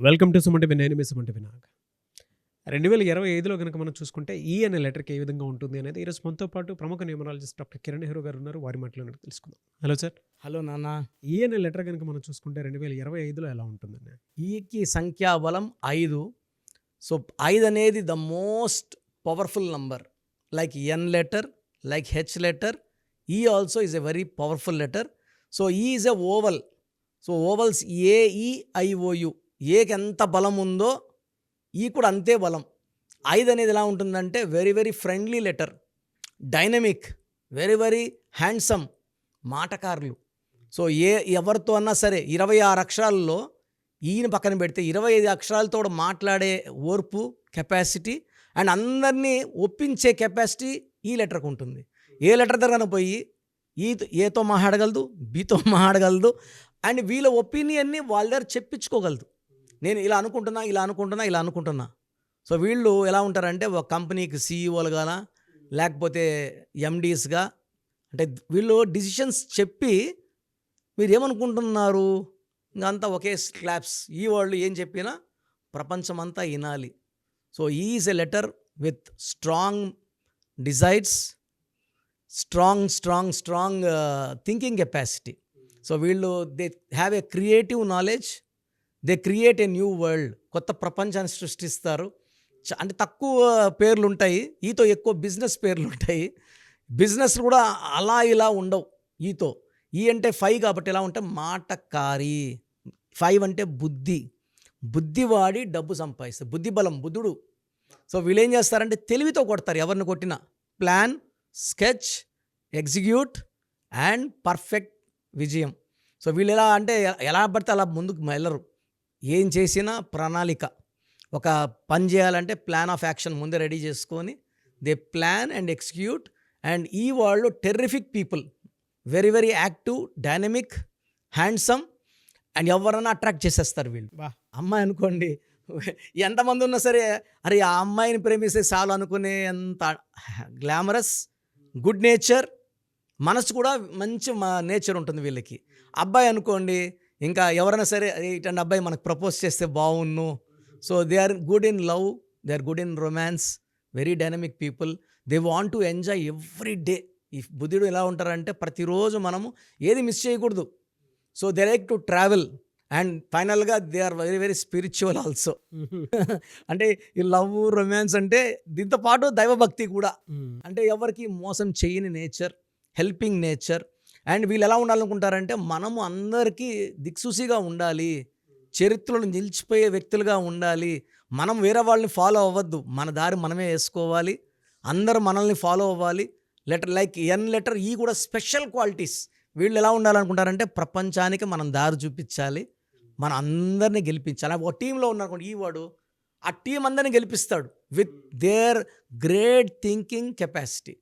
Welcome to Suman TV. నేను మీ Suman TV Nag. 2025లో కనుక మనం చూసుకుంటే ఈ అనే లెటర్కి ఏ విధంగా ఉంటుంది అనేది ఈరోజు మనతో పాటు ప్రముఖ న్యూమరాలజిస్ట్ డాక్టర్ కిరణ్ హీరో గారు ఉన్నారు. వారి మాటలను తెలుసుకుందాం. Hello sir. హలో నాన్న. ఈ అనే లెటర్ కనుక మనం చూసుకుంటే 2025లో ఎలా ఉంటుందండి? ఈకి సంఖ్యాబలం 5. సో 5 అనేది the most powerful number. Like N letter, like H letter. E also is a very powerful letter. So E is a vowel. So vowels A E I O U, ఏకి ఎంత బలం ఉందో ఈ కూడా అంతే బలం. 5 అనేది ఎలా ఉంటుందంటే very very friendly letter, dynamic, very very handsome, మాటకారులు. సో ఎవరితో అన్నా సరే 26 అక్షరాల్లో ఈయన పక్కన పెడితే 25 అక్షరాలతో మాట్లాడే ఓర్పు, కెపాసిటీ అండ్ అందరినీ ఒప్పించే కెపాసిటీ ఈ లెటర్కి ఉంటుంది. ఏ లెటర్ దగ్గర పోయి ఏతో మాట్లాడగలదు, బీతో మాట్లాడగలదు అండ్ వీళ్ళ ఒపీనియన్ని వాళ్ళ దగ్గర చెప్పించుకోగలదు. నేను ఇలా అనుకుంటున్నా. సో వీళ్ళు ఎలా ఉంటారంటే ఒక కంపెనీకి సీఈఓలుగా లేకపోతే ఎండీస్గా, అంటే వీళ్ళు డిసిషన్స్ చెప్పి మీరు ఏమనుకుంటున్నారు ఇంకంతా ఒకే క్లాప్స్. ఈ వాళ్ళు ఏం చెప్పినా ప్రపంచమంతా వినాలి. So is a letter with strong desires, strong thinking capacity. So వీళ్ళు they have a creative knowledge, they create a new world. కొత్త ప్రపంచాన్ని సృష్టిస్తారు. అంటే తక్కువ పేర్లు ఉంటాయి, ఈతో ఎక్కువ బిజినెస్ పేర్లు ఉంటాయి. బిజినెస్ కూడా అలా ఇలా ఉండవు ఈతో. ఈ అంటే 5 కాబట్టి ఎలా ఉంటే మాటకారి. 5 అంటే బుద్ధి వాడి డబ్బు సంపాదిస్తారు. బుద్ధి బలం, బుద్ధుడు. సో వీళ్ళు ఏం చేస్తారంటే తెలివితో కొడతారు ఎవరిని కొట్టినా. Plan, sketch, execute and perfect విజయం. సో వీళ్ళు ఎలా అంటే ఎలా పడితే అలా ముందుకు వెళ్ళరు. ఏం చేసినా ప్రణాళిక. ఒక పని చేయాలంటే ప్లాన్ ఆఫ్ యాక్షన్ ముందే రెడీ చేసుకొని they plan and execute. And ఈ వాళ్ళు terrific people, very very active, dynamic, handsome and ఎవరన్నా అట్రాక్ట్ చేసేస్తారు వీళ్ళు. అమ్మాయి అనుకోండి, ఎంతమంది ఉన్నా సరే అరే ఆ అమ్మాయిని ప్రేమిస్తే చాలు అనుకునే అంత గ్లామరస్, గుడ్ నేచర్, మనసు కూడా మంచి నేచర్ ఉంటుంది వీళ్ళకి. అబ్బాయి అనుకోండి, ఇంకా ఎవరైనా సరే ఇటండి అబ్బాయి మనకు ప్రపోజ్ చేస్తే బాగున్ను. So they are good in love, they are good in romance, very dynamic people. They want to enjoy every day. ఈ బుద్ధుడు ఎలా ఉంటారంటే ప్రతిరోజు మనము ఏది మిస్ చేయకూడదు. So they like to travel and ఫైనల్గా they are very very spiritual also. అంటే ఈ లవ్, రొమాన్స్ అంటే దీంతో పాటు దైవభక్తి కూడా. అంటే ఎవరికి మోసం చేయని నేచర్, హెల్పింగ్ నేచర్. అండ్ వీళ్ళు ఎలా ఉండాలనుకుంటారంటే మనము అందరికీ దిక్సూసిగా ఉండాలి, చరిత్రలో నిలిచిపోయే వ్యక్తులుగా ఉండాలి. మనం వేరే వాళ్ళని ఫాలో అవ్వద్దు, మన దారి మనమే వేసుకోవాలి, అందరూ మనల్ని ఫాలో అవ్వాలి. లెటర్ లైక్ ఎన్ లెటర్ ఈ కూడా స్పెషల్ క్వాలిటీస్. వీళ్ళు ఎలా ఉండాలనుకుంటారంటే ప్రపంచానికి మనం దారి చూపించాలి, మన అందరినీ గెలిపించాలి. ఒక టీంలో ఉన్నారనుకోండి, ఈ వాడు ఆ టీం అందరినీ గెలిపిస్తాడు with their great thinking capacity.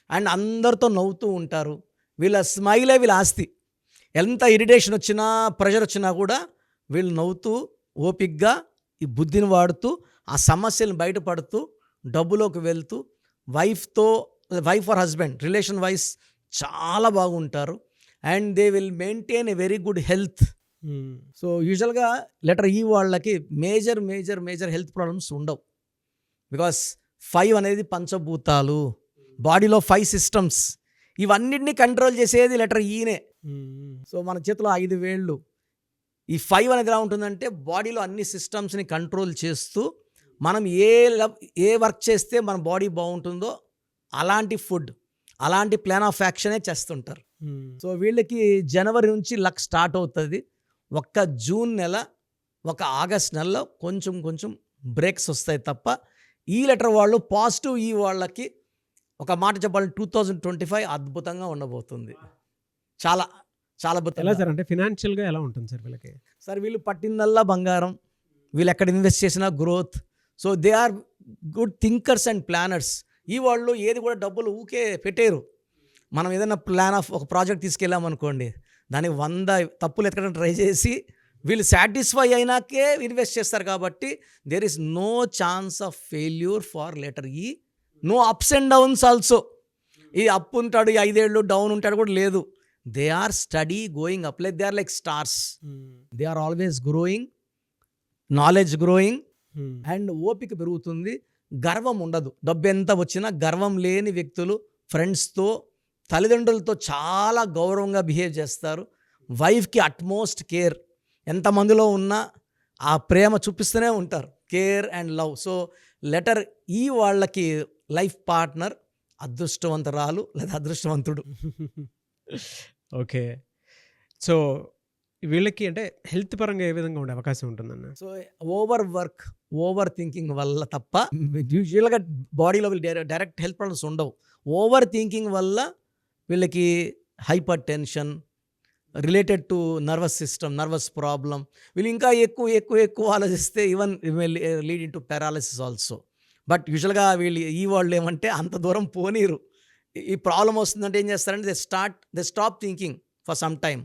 And అందరితో నవ్వుతూ ఉంటారు. వీళ్ళ స్మైలే వీళ్ళ ఆస్తి. ఎంత ఇరిటేషన్ వచ్చినా, ప్రెషర్ వచ్చినా కూడా వీళ్ళు నవ్వుతూ ఓపిక్గా ఈ బుద్ధిని వాడుతూ ఆ సమస్యలను బయటపడుతూ డబ్బులోకి వెళ్తూ wife or husband relation wise చాలా బాగుంటారు. And they will maintain a very good health. So యూజువల్గా లెటర్ ఈ వాళ్ళకి మేజర్ హెల్త్ ప్రాబ్లమ్స్ ఉండవు. బికాస్ 5 అనేది పంచభూతాలు, బాడీలో 5 సిస్టమ్స్, ఇవన్నిటినీ కంట్రోల్ చేసేది లెటర్ ఈనే. సో మన చేతిలో 5 వేళ్ళు. ఈ 5 అనేది ఎలా ఉంటుందంటే బాడీలో అన్ని సిస్టమ్స్ని కంట్రోల్ చేస్తూ మనం ఏ వర్క్ చేస్తే మన బాడీ బాగుంటుందో అలాంటి ఫుడ్, అలాంటి ప్లాన్ ఆఫ్ యాక్షనే చేస్తుంటారు. సో వీళ్ళకి జనవరి నుంచి లక్ స్టార్ట్ అవుతుంది. ఒక్క జూన్ నెల, ఒక ఆగస్ట్ నెలలో కొంచెం బ్రేక్స్ వస్తాయి తప్ప ఈ లెటర్ వాళ్ళు పాజిటివ్. ఈ వాళ్ళకి ఒక మాట చెప్పాలంటే 2025 అద్భుతంగా ఉండబోతుంది. చాలా అద్భుతంగా. ఎలా సార్ అంటే ఫినాన్షియల్గా ఎలా ఉంటుంది సార్ వీళ్ళకి? సార్ వీళ్ళు పట్టిందల్లా బంగారం, వీళ్ళు ఎక్కడ ఇన్వెస్ట్ చేసినా growth. So they are good thinkers and planners. ఈ వాళ్ళు ఏది కూడా డబ్బులు ఊకే పెట్టేరు. మనం ఏదైనా ప్లాన్ ఆఫ్ ఒక ప్రాజెక్ట్ తీసుకెళ్ళామనుకోండి, దానికి 100 తప్పులు ఎత్తడం ట్రై చేసి వీళ్ళు సాటిస్ఫై అయినాకే ఇన్వెస్ట్ చేస్తారు. కాబట్టి there is no chance of failure for letter E. No ups and downs also. E up ఉంటాడు, 5 ఏళ్ళు డౌన్ ఉంటాడు కూడా లేదు. They are steady going up, like they are like stars. They are always growing knowledge growing hmm. And ఓపిక పెరుగుతుంది. గర్వం ఉండదు. డబ్బు ఎంత వచ్చినా గర్వం లేని వ్యక్తులు ఫ్రెండ్స్తో, తల్లిదండ్రులతో చాలా గౌరవంగా బిహేవ్ చేస్తారు. వైఫ్కి అట్మోస్ట్ కేర్. ఎంతమందిలో ఉన్నా ఆ ప్రేమ చూపిస్తూనే ఉంటారు. Care and love. So letter ఈ వాళ్ళకి లైఫ్ పార్ట్నర్ అదృష్టవంతరాలు లేదా అదృష్టవంతుడు. ఓకే. సో వీళ్ళకి అంటే హెల్త్ పరంగా ఏ విధంగా ఉండే అవకాశం ఉంటుందన్న? So over work, over thinking వల్ల తప్ప యూజువల్గా బాడీలో డైరెక్ట్ హెల్త్ ప్రాబ్లమ్స్ ఉండవు. ఓవర్ థింకింగ్ వల్ల వీళ్ళకి hyper tension related to nervous system, nervous problem. వీళ్ళు ఇంకా ఎక్కువ ఆలోచిస్తే even lead in to paralysis also. But యూజువల్గా వీళ్ళు ఈ వాళ్ళు ఏమంటే అంత దూరం పోనీరు. ఈ ప్రాబ్లం వస్తుందంటే ఏం చేస్తారంటే they stop thinking for some time.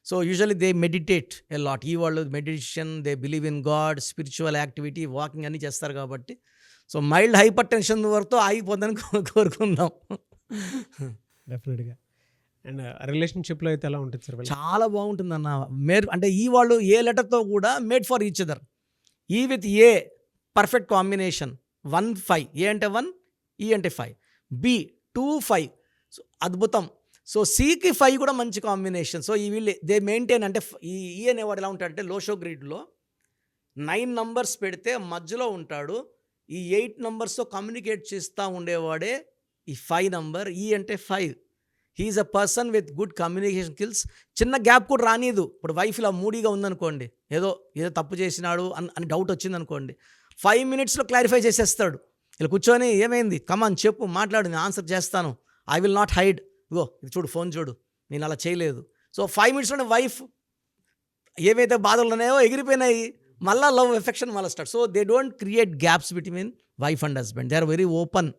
So usually they meditate a lot. ఈ వాళ్ళు meditation, they believe in God, spiritual activity, walking అన్నీ చేస్తారు కాబట్టి సో మైల్డ్ హైపర్ టెన్షన్ వరకు ఆగిపోద్దని కోరుకుందాం. డెఫినెట్గా. అండ్ రిలేషన్షిప్లో అయితే ఎలా ఉంటుంది సార్ వీళ్ళకి? చాలా బాగుంటుందన్న. అంటే ఈ వాళ్ళు ఏ లెటర్తో కూడా మేడ్ ఫర్ ఈచ్ అదర్. ఈ విత్ ఏ పర్ఫెక్ట్ కాంబినేషన్ 1-5. ఏ అంటే 1, ఈ అంటే 5, బి 2-5. సో అద్భుతం. సో సికి 5 కూడా మంచి కాంబినేషన్. సో ఈ వీళ్ళు దే మెయింటైన్ అంటే ఈ అనేవాడు ఎలా ఉంటాడంటే లోషో గ్రిడ్లో 9 నంబర్స్ పెడితే మధ్యలో ఉంటాడు. ఈ 8 నంబర్స్తో కమ్యూనికేట్ చేస్తూ ఉండేవాడే ఈ 5 నంబర్. ఈ అంటే 5. He's a person with good communication skills. చిన్న గ్యాప్ కూడా రానిదు. ఇప్పుడు వైఫ్ ఇలా మూడీగా ఉందనుకోండి, ఏదో తప్పు చేసినాడు అని డౌట్ వచ్చిందనుకోండి, 5 మినిట్స్లో క్లారిఫై చేసేస్తాడు. ఇలా కూర్చొని ఏమైంది, కమాన్ చెప్పు, మాట్లాడు, నేను ఆన్సర్ చేస్తాను, ఐ విల్ నాట్ హైడ్, ఇగో ఇది చూడు, ఫోన్ చూడు, నేను అలా చేయలేదు. సో 5 మినిట్స్లోనే వైఫ్ ఏవైతే బాధలు ఉన్నాయో ఎగిరిపోయినాయి. మళ్ళీ లవ్ ఎఫెక్షన్ మళ్ళీ start. So they don't create gaps between wife and husband. They are very open.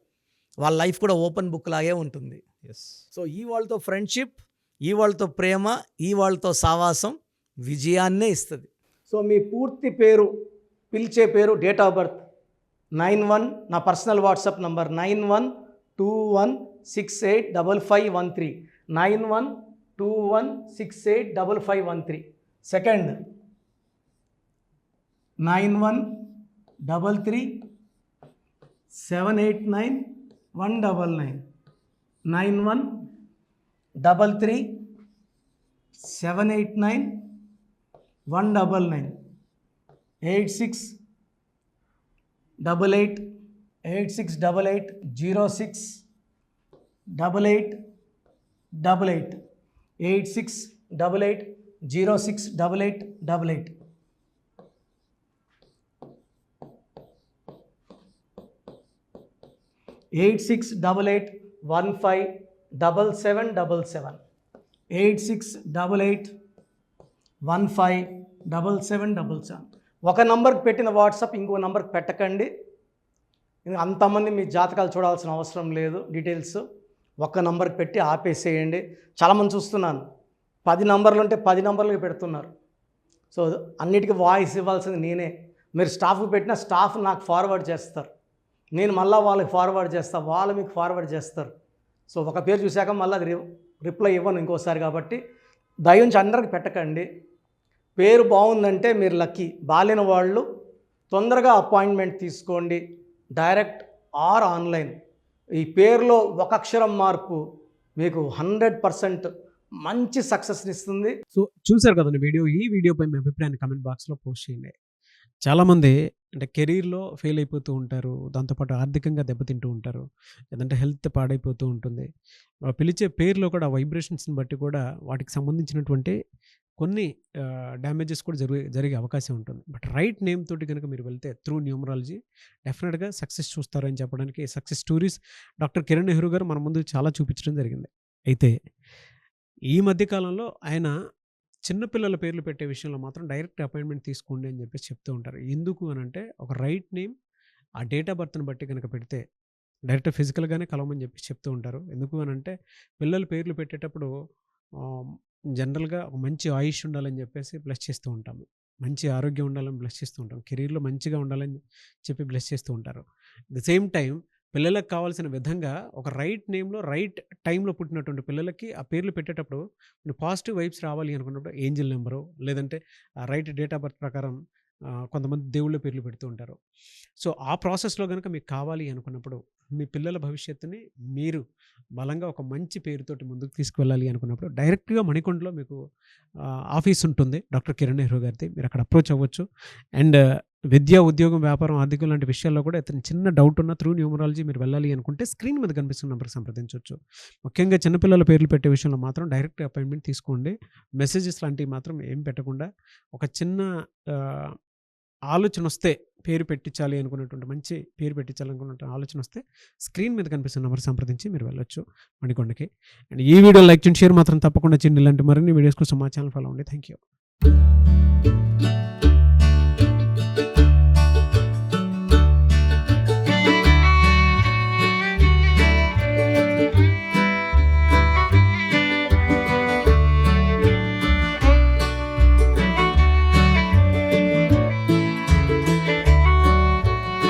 వాళ్ళ లైఫ్ కూడా ఓపెన్ బుక్ లాగే ఉంటుంది. ఎస్. సో ఈ వాళ్ళతో ఫ్రెండ్షిప్, ఈ వాళ్ళతో ప్రేమ, ఈ వాళ్ళతో సావాసం విజయాన్నే ఇస్తుంది. సో మీ పూర్తి పేరు, పిలిచే పేరు, డేట్ ఆఫ్ బర్త్ 91, నా personal WhatsApp number 9121685513, 9121685513. Second 9133789199, 9133789199, 8688068888, 8688068888. Eight 8688157777, 8688157777. ఒక నంబర్కి పెట్టిన వాట్సాప్ ఇంకో నంబర్కి పెట్టకండి. అంతమంది మీ జాతకాలు చూడాల్సిన అవసరం లేదు. డీటెయిల్స్ ఒక్క నంబర్కి పెట్టి ఆపేసేయండి. చాలామంది చూస్తున్నాను 10 నంబర్లు ఉంటే 10 నంబర్లకి పెడుతున్నారు. సో అన్నిటికీ వాయిస్ ఇవ్వాల్సింది నేనే. మీరు స్టాఫ్కి పెట్టిన స్టాఫ్ నాకు ఫార్వర్డ్ చేస్తారు, నేను మళ్ళీ వాళ్ళకి ఫార్వర్డ్ చేస్తాను, వాళ్ళు మీకు ఫార్వర్డ్ చేస్తారు. సో ఒక పేరు చూశాక మళ్ళీ అది రిప్లై ఇవ్వను ఇంకోసారి. కాబట్టి దయించి అందరికి పెట్టకండి. పేరు బాగుందంటే మీరు లక్కీ. బాలేని వాళ్ళు తొందరగా అపాయింట్మెంట్ తీసుకోండి, డైరెక్ట్ ఆర్ ఆన్లైన్. ఈ పేరులో ఒక అక్షరం మార్పు మీకు 100% మంచి సక్సెస్ని ఇస్తుంది. సో చూసారు కదండి వీడియో. ఈ వీడియోపై మీ అభిప్రాయాన్ని కామెంట్ బాక్స్లో పోస్ట్ చేయండి. చాలామంది అంటే కెరీర్లో ఫెయిల్ అయిపోతూ ఉంటారు, దాంతోపాటు ఆర్థికంగా దెబ్బతింటూ ఉంటారు, లేదంటే హెల్త్ పాడైపోతూ ఉంటుంది. పిలిచే పేరులో కూడా వైబ్రేషన్స్ని బట్టి కూడా వాటికి సంబంధించినటువంటి కొన్ని డ్యామేజెస్ కూడా జరిగే అవకాశం ఉంటుంది. బట్ రైట్ నేమ్ తోటి కనుక మీరు వెళ్తే త్రూ న్యూమరాలజీ డెఫినెట్గా సక్సెస్ చూస్తారని చెప్పడానికి success stories doctor Kiran Nehru గారు మన ముందు చాలా చూపించడం జరిగింది. అయితే ఈ మధ్యకాలంలో ఆయన చిన్నపిల్లల పేర్లు పెట్టే విషయంలో మాత్రం డైరెక్ట్ అపాయింట్మెంట్ తీసుకోండి అని చెప్పేసి చెప్తూ ఉంటారు. ఎందుకు అని అంటే ఒక రైట్ నేమ్ ఆ డేట్ ఆఫ్ బర్త్ని బట్టి కనుక పెడితే డైరెక్ట్ ఫిజికల్గానే కలవమని చెప్పి చెప్తూ ఉంటారు. ఎందుకు అని అంటే పిల్లల పేర్లు పెట్టేటప్పుడు జనరల్గా ఒక మంచి ఆయుష్ ఉండాలని చెప్పేసి బ్లెస్ చేస్తూ ఉంటాము, మంచి ఆరోగ్యం ఉండాలని బ్లెస్ చేస్తూ ఉంటాం, కెరీర్లో మంచిగా ఉండాలని చెప్పి బ్లెస్ చేస్తూ ఉంటారు. ద సేమ్ టైం పిల్లలకు కావాల్సిన విధంగా ఒక రైట్ నేమ్లో రైట్ టైంలో పుట్టినటువంటి పిల్లలకి ఆ పేర్లు పెట్టేటప్పుడు పాజిటివ్ వైబ్స్ రావాలి అనుకున్నప్పుడు ఏంజిల్ నెంబరు లేదంటే రైట్ డేట్ ఆఫ్ బర్త్ ప్రకారం కొంతమంది దేవుళ్ళ పేర్లు పెడుతూ ఉంటారు. సో, ఆ ప్రాసెస్‌లో గనుక మీకు కావాలి అనుకున్నప్పుడు, మీ పిల్లల భవిష్యత్తుని మీరు బలంగా ఒక మంచి పేరుతోటి ముందుకు తీసుకువెళ్ళాలి అనుకున్నప్పుడు, డైరెక్ట్‌గా మణికొండలో మీకు ఆఫీస్ ఉంటుంది. డాక్టర్ కిరణ్ నెహ్రూ గారిది. మీరక్కడ అప్రోచ్ అవ్వచ్చు. అండ్ విద్య, ఉద్యోగం, వ్యాపారం, ఆర్థికం లాంటి విషయాల్లో కూడా ఏదైనా చిన్న డౌట్ ఉన్నా త్రూ న్యూమరాలజీ మీరు వెళ్ళాలి అనుకుంటే స్క్రీన్ మీద కనిపిస్తున్న నంబర్‌కి సంప్రదించొచ్చు. ముఖ్యంగా చిన్నపిల్లల పేర్లు పెట్టే విషయంలో మాత్రం డైరెక్ట్ అపాయింట్‌మెంట్ తీసుకోండి. మెసేజెస్ లాంటివి మాత్రం ఏం పెట్టకుండా ఒక చిన్న ఆహ్, ఆలోచనొస్తే పేరు పెట్టించాలి అనుకున్నటువంటి మంచి పేరు పెట్టించాలనుకున్నటువంటి ఆలోచనొస్తే స్క్రీన్ మీద కనిపిస్తున్న నంబర్ సంప్రదించి మీరు వెళ్ళొచ్చు మణికొండకి. అండ్ ఈ వీడియో లైక్ చేయండి, షేర్ మాత్రం తప్పకుండా చేయండి. ఇలాంటి మరిన్ని వీడియోస్ కోసం మా ఛానల్ ఫాలో అవ్వండి. Thank you.